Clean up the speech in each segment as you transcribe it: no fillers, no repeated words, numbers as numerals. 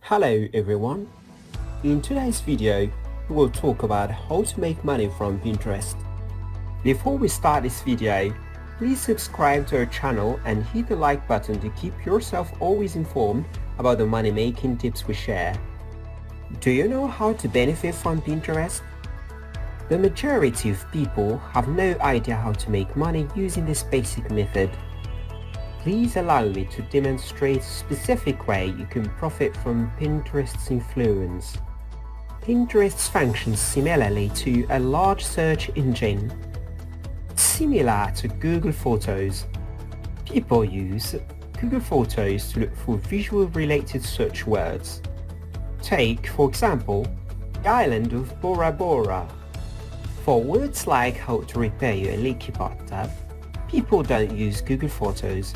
Hello everyone. In today's video, we will talk about how to make money from Pinterest. Before we start this video, please subscribe to our channel and hit the like button to keep yourself always informed about the money-making tips we share. Do you know how to benefit from Pinterest? The majority of people have no idea how to make money using this basic method. Please allow me to demonstrate a specific way you can profit from Pinterest's influence. Pinterest functions similarly to a large search engine. Similar to Google Photos, people use Google Photos to look for visual-related search words. Take, for example, the island of Bora Bora. For words like how to repair your leaky bathtub, people don't use Google Photos.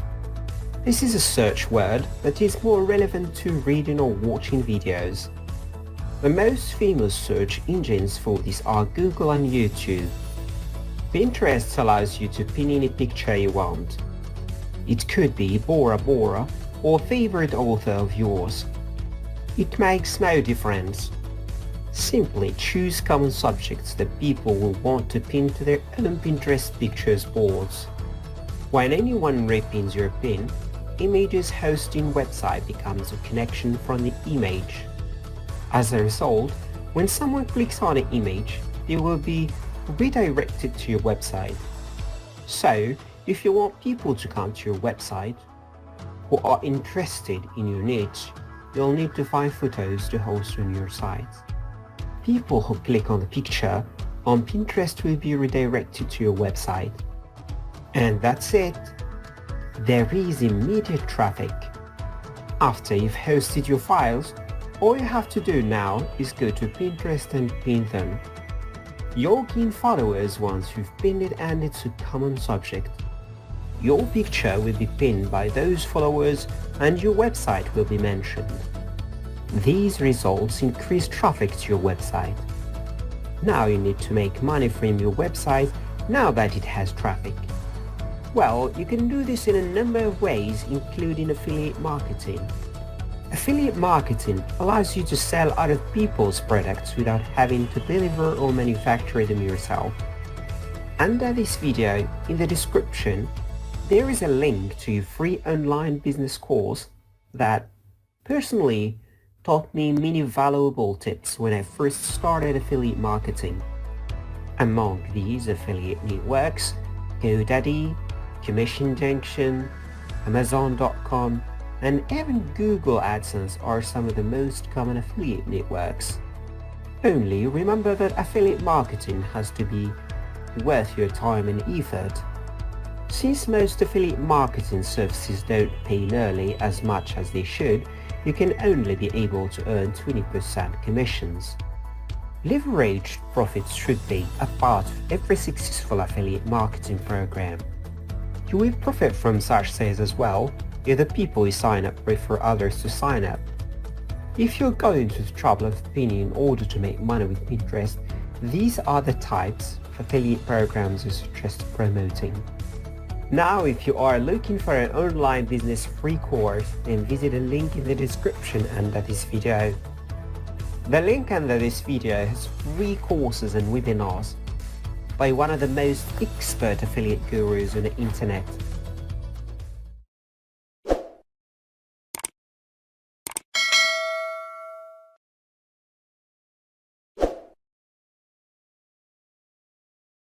This is a search word that is more relevant to reading or watching videos. The most famous search engines for this are Google and YouTube. Pinterest allows you to pin any picture you want. It could be Bora Bora or a favorite author of yours. It makes no difference. Simply choose common subjects that people will want to pin to their own Pinterest pictures boards. When anyone repins your pin, Images hosting website becomes a connection from the image. As a result, when someone clicks on an image, they will be redirected to your website. So, if you want people to come to your website who are interested in your niche, you'll need to find photos to host on your site. People who click on the picture on Pinterest will be redirected to your website. And that's it. There is immediate traffic. After you've hosted your files, all you have to do now is go to Pinterest and pin them. You'll gain followers once you've pinned it and it's a common subject. Your picture will be pinned by those followers and your website will be mentioned. These results increase traffic to your website. Now you need to make money from your website now that it has traffic. Well, you can do this in a number of ways, including affiliate marketing. Affiliate marketing allows you to sell other people's products without having to deliver or manufacture them yourself. Under this video, in the description, there is a link to a free online business course that personally taught me many valuable tips when I first started affiliate marketing. Among these affiliate networks, GoDaddy, Commission Junction, Amazon.com, and even Google AdSense are some of the most common affiliate networks. Only remember that affiliate marketing has to be worth your time and effort. Since most affiliate marketing services don't pay nearly as much as they should, you can only be able to earn 20% commissions. Leveraged profits should be a part of every successful affiliate marketing program. You will profit from such sales as well if the people you sign up refer others to sign up. If you're going to the trouble of pinning in order to make money with Pinterest, these are the types of affiliate programs I suggest promoting. Now, if you are looking for an online business free course, then visit the link in the description under this video. The link under this video has free courses and webinars by one of the most expert affiliate gurus on the internet.